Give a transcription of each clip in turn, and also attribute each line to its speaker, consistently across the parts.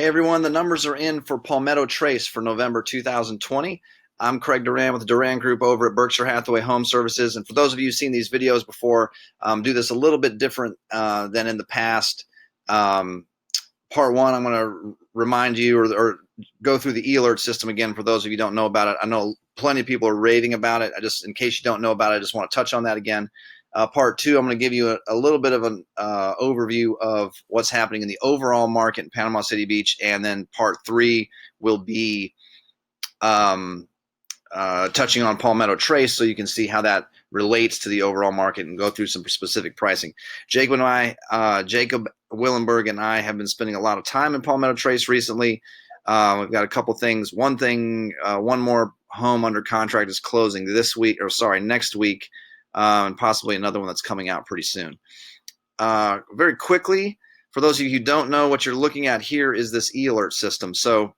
Speaker 1: Hey everyone, the numbers are in for Palmetto Trace for November 2020. I'm Craig Duran with the Duran Group over at Berkshire Hathaway Home Services. And for those of you who've seen these videos before, do this a little bit different than in the past. Part one, I'm going to remind you or go through the e-alert system again for those of you who don't know about it. I know plenty of people are raving about it. In case you don't know about it, I just want to touch on that again. Part two, I'm going to give you a little bit of an overview of what's happening in the overall market in Panama City Beach. And then part three will be touching on Palmetto Trace so you can see how that relates to the overall market and go through some specific pricing. Jacob Willenberg and I have been spending a lot of time in Palmetto Trace recently. We've got a couple things. One more home under contract is closing next week. And possibly another one that's coming out pretty soon. Very quickly, for those of you who don't know, what you're looking at here is this e-alert system. So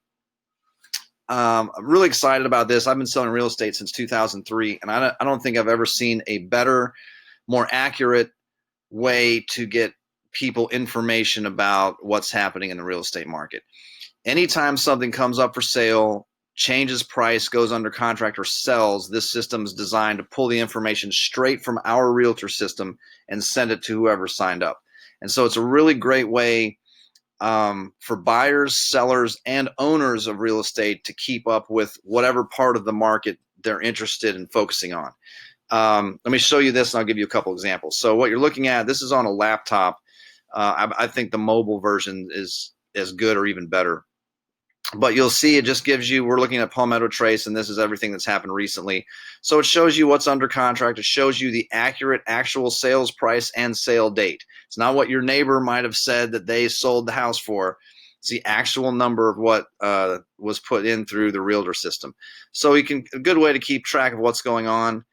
Speaker 1: I'm really excited about this. I've been selling real estate since 2003, and I don't think I've ever seen a better, more accurate way to get people information about what's happening in the real estate market. Anytime something comes up for sale, changes price, goes under contract, or sells, this system is designed to pull the information straight from our realtor system and send it to whoever signed up. And so it's a really great way for buyers, sellers, and owners of real estate to keep up with whatever part of the market they're interested in focusing on. Let me show you this, and I'll give you a couple examples. So what you're looking at, this is on a laptop. I think the mobile version is as good or even better. But you'll see it just gives you, we're looking at Palmetto Trace, and this is everything that's happened recently. So it shows you what's under contract. It shows you the accurate actual sales price and sale date. It's not what your neighbor might have said that they sold the house for. It's the actual number of what was put in through the realtor system. So a good way to keep track of what's going on.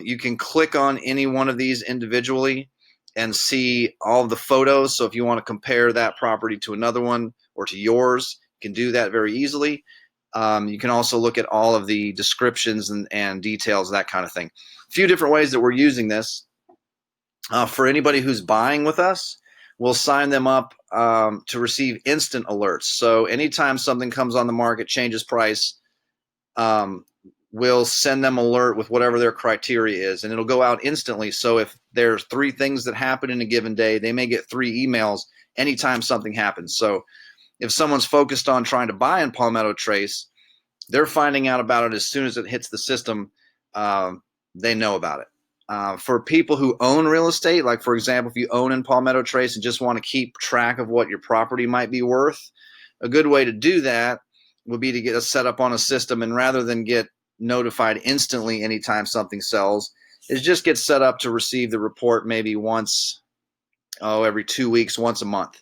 Speaker 1: You can click on any one of these individually and see all of the photos. So if you want to compare that property to another one or to yours, can do that very easily. You can also look at all of the descriptions and details, that kind of thing. A few different ways that we're using this. For anybody who's buying with us, we'll sign them up to receive instant alerts. So anytime something comes on the market, changes price, we'll send them alert with whatever their criteria is, and it'll go out instantly. So if there's 3 things that happen in a given day, they may get 3 emails anytime something happens. So if someone's focused on trying to buy in Palmetto Trace, they're finding out about it as soon as it hits the system. They know about it. For people who own real estate, like for example, if you own in Palmetto Trace and just want to keep track of what your property might be worth, a good way to do that would be to get us set up on a system, and rather than get notified instantly anytime something sells, is just get set up to receive the report maybe once, every 2 weeks, once a month.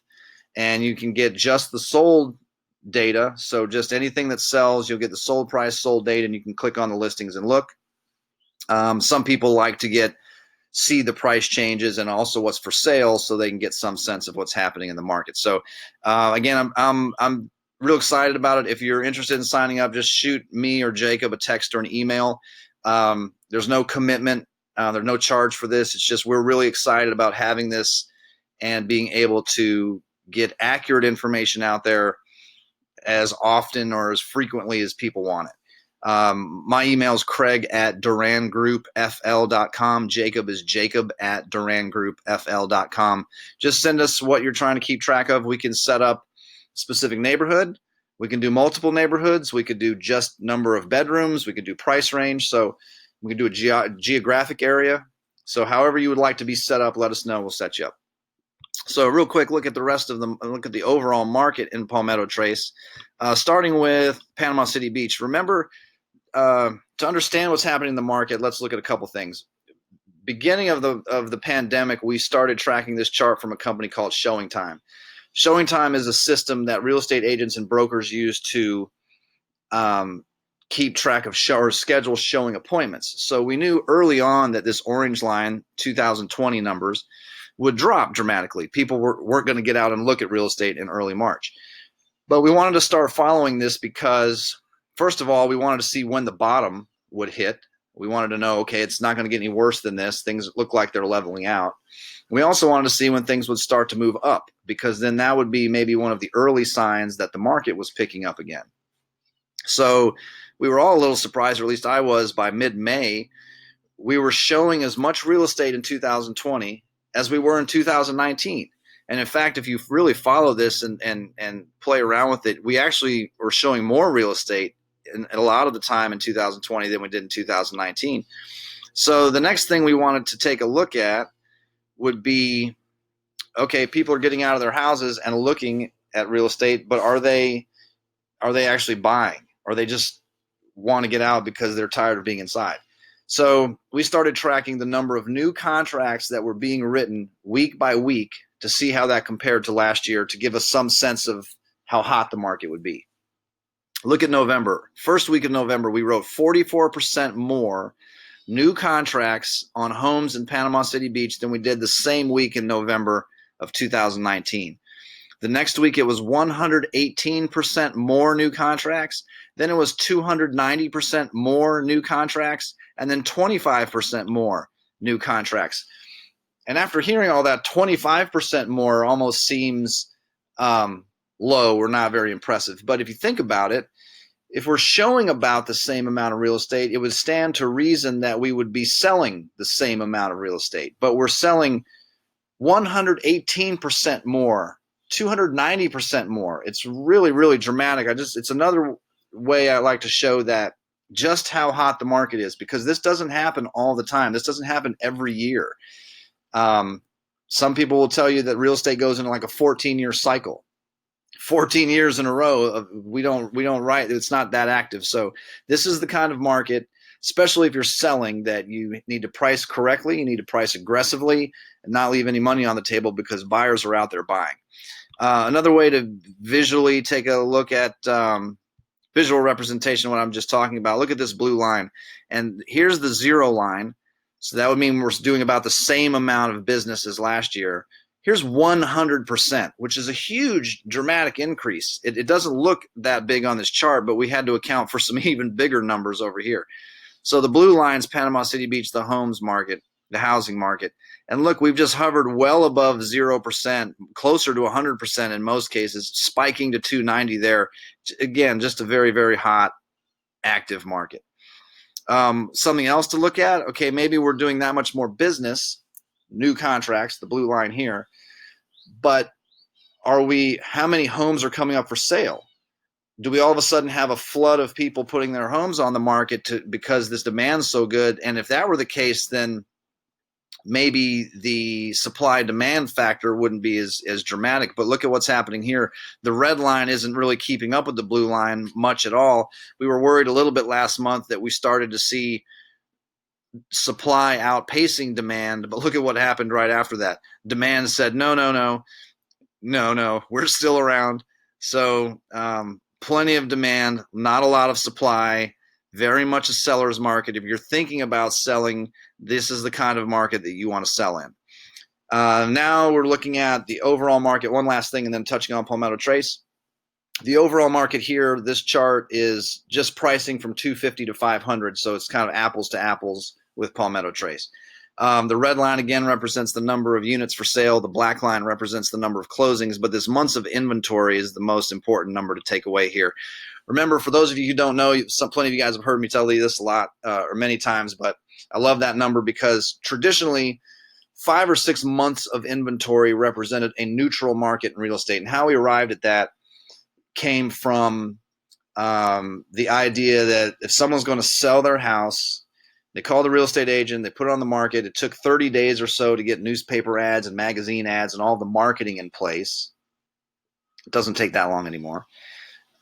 Speaker 1: And you can get just the sold data. So just anything that sells, you'll get the sold price, sold date, and you can click on the listings and look. Some people like to see the price changes and also what's for sale, so they can get some sense of what's happening in the market. So again, I'm real excited about it. If you're interested in signing up, just shoot me or Jacob a text or an email. There's no commitment. There's no charge for this. It's just we're really excited about having this and being able to get accurate information out there as often or as frequently as people want it. My email is craig@durangroupfl.com. Jacob is jacob@durangroupfl.com. Just send us what you're trying to keep track of. We can set up a specific neighborhood. We can do multiple neighborhoods. We could do just number of bedrooms. We could do price range. So we can do a geographic area. So however you would like to be set up, let us know. We'll set you up. So real quick, look at the overall market in Palmetto Trace, starting with Panama City Beach. Remember, to understand what's happening in the market, let's look at a couple things. Beginning of the pandemic, we started tracking this chart from a company called Showing Time. Showing Time is a system that real estate agents and brokers use to keep track of schedule showing appointments. So we knew early on that this orange line, 2020 numbers, would drop dramatically. People weren't going to get out and look at real estate in early March. But we wanted to start following this because, first of all, we wanted to see when the bottom would hit, We wanted to know, okay, it's not going to get any worse than this. Things look like they're leveling out. We also wanted to see when things would start to move up, because then that would be maybe one of the early signs that the market was picking up again. So we were all a little surprised, or at least I was, by mid-May. We were showing as much real estate in 2020 as we were in 2019. And in fact, if you really follow this and play around with it, we actually were showing more real estate in a lot of the time in 2020 than we did in 2019. So the next thing we wanted to take a look at would be, okay, people are getting out of their houses and looking at real estate, but are they actually buying? Or they just want to get out because they're tired of being inside? So we started tracking the number of new contracts that were being written week by week to see how that compared to last year, to give us some sense of how hot the market would be. Look at November. First week of November, we wrote 44% more new contracts on homes in Panama City Beach than we did the same week in November of 2019. The next week, it was 118% more new contracts. Then it was 290% more new contracts, and then 25% more new contracts. And after hearing all that, 25% more almost seems low or not very impressive. But if you think about it, if we're showing about the same amount of real estate, it would stand to reason that we would be selling the same amount of real estate. But we're selling 118% more, 290% more. It's really, really dramatic. It's another way I like to show that just how hot the market is, because this doesn't happen all the time. This doesn't happen every year. Some people will tell you that real estate goes into like a 14-year cycle. 14 years in a row, we don't write. It's not that active. So this is the kind of market, especially if you're selling, that you need to price correctly. You need to price aggressively and not leave any money on the table, because buyers are out there buying. Another way to visually take a look at visual representation of what I'm just talking about, look at this blue line. And here's the zero line. So that would mean we're doing about the same amount of business as last year. Here's 100%, which is a huge, dramatic increase. It doesn't look that big on this chart, but we had to account for some even bigger numbers over here. So the blue line's Panama City Beach, the homes market, the housing market. And look, we've just hovered well above 0%, closer to 100% in most cases, spiking to 290 there. Again, just a very, very hot, active market. Something else to look at, okay, maybe we're doing that much more business, new contracts, the blue line here, but how many homes are coming up for sale? Do we all of a sudden have a flood of people putting their homes on the market because this demand's so good? And if that were the case, then maybe the supply-demand factor wouldn't be as dramatic. But look at what's happening here. The red line isn't really keeping up with the blue line much at all. We were worried a little bit last month that we started to see supply outpacing demand, but look at what happened right after that. Demand said, no, we're still around. So plenty of demand, not a lot of supply, very much a seller's market. If you're thinking about selling, this is the kind of market that you want to sell in. Now we're looking at the overall market. One last thing, and then touching on Palmetto Trace. The overall market here, this chart is just pricing from 250 to 500, so it's kind of apples to apples with Palmetto Trace. The red line, again, represents the number of units for sale. The black line represents the number of closings, but this months of inventory is the most important number to take away here. Remember, for those of you who don't know, plenty of you guys have heard me tell you this a lot or many times, but I love that number because traditionally 5 or 6 months of inventory represented a neutral market in real estate. And how we arrived at that came from the idea that if someone's going to sell their house, they call the real estate agent, they put it on the market. It took 30 days or so to get newspaper ads and magazine ads and all the marketing in place. It doesn't take that long anymore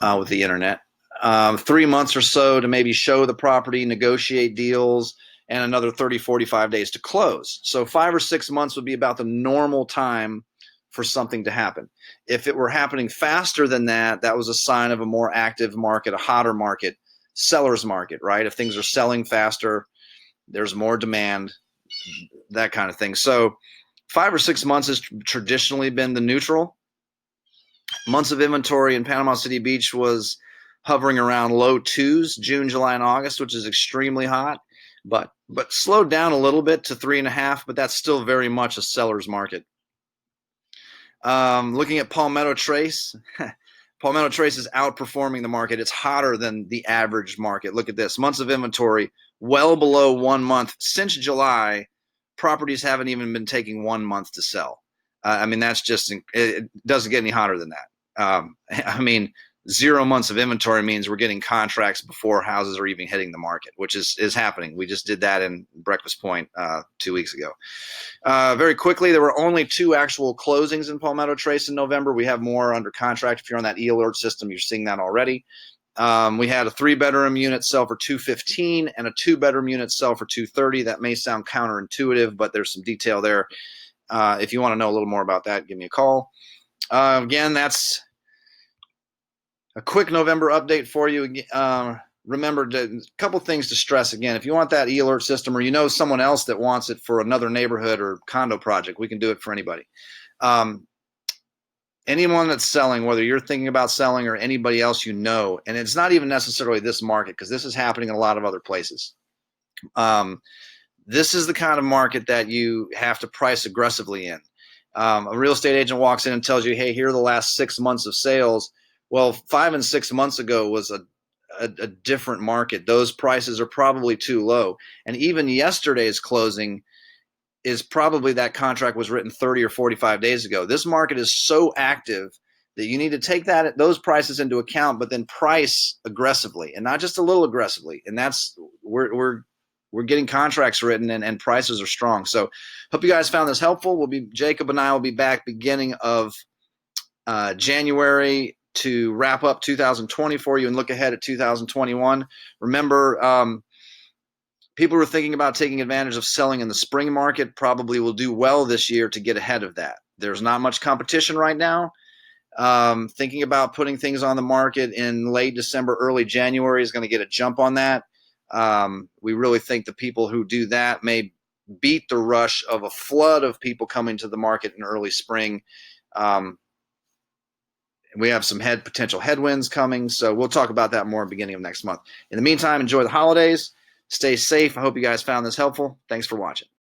Speaker 1: with the internet. 3 months or so to maybe show the property, negotiate deals, and another 30, 45 days to close. So 5 or 6 months would be about the normal time for something to happen. If it were happening faster than that, that was a sign of a more active market, a hotter market, seller's market, right? If things are selling faster, there's more demand, that kind of thing. So 5 or 6 months has traditionally been the neutral. Months of inventory in Panama City Beach was hovering around low 2s, June, July, and August, which is extremely hot. but slowed down a little bit to 3.5, but that's still very much a seller's market. Looking at Palmetto Trace, Palmetto Trace is outperforming the market. It's hotter than the average market. Look at this. Months of inventory, well below 1 month. Since July, properties haven't even been taking 1 month to sell. I mean, that's just, it doesn't get any hotter than that. I mean, 0 months of inventory means we're getting contracts before houses are even hitting the market, which is happening. We just did that in Breakfast Point 2 weeks ago. Very quickly, there were only 2 actual closings in Palmetto Trace in November. We have more under contract. If you're on that e-alert system, you're seeing that already. We had a 3-bedroom unit sell for $215 and a 2-bedroom unit sell for $230. That may sound counterintuitive, but there's some detail there. If you want to know a little more about that, give me a call. Again, that's a quick November update for you. Remember, a couple things to stress again. If you want that e-alert system, or you know someone else that wants it for another neighborhood or condo project, we can do it for anybody. Anyone that's selling, whether you're thinking about selling or anybody else you know, and it's not even necessarily this market, because this is happening in a lot of other places. This is the kind of market that you have to price aggressively in. A real estate agent walks in and tells you, hey, here are the last 6 months of sales. Well, 5 and 6 months ago was a different market. Those prices are probably too low. And even yesterday's closing is probably that contract was written 30 or 45 days ago. This market is so active that you need to take those prices into account, but then price aggressively, and not just a little aggressively. And that's we're getting contracts written, and prices are strong. So hope you guys found this helpful. Jacob and I will be back beginning of January to wrap up 2020 for you and look ahead at 2021. Remember, people who are thinking about taking advantage of selling in the spring market probably will do well this year to get ahead of that. There's not much competition right now. Thinking about putting things on the market in late December, early January is going to get a jump on that. We really think the people who do that may beat the rush of a flood of people coming to the market in early spring. We have some potential headwinds coming, so we'll talk about that more beginning of next month. In the meantime, enjoy the holidays. Stay safe. I hope you guys found this helpful. Thanks for watching.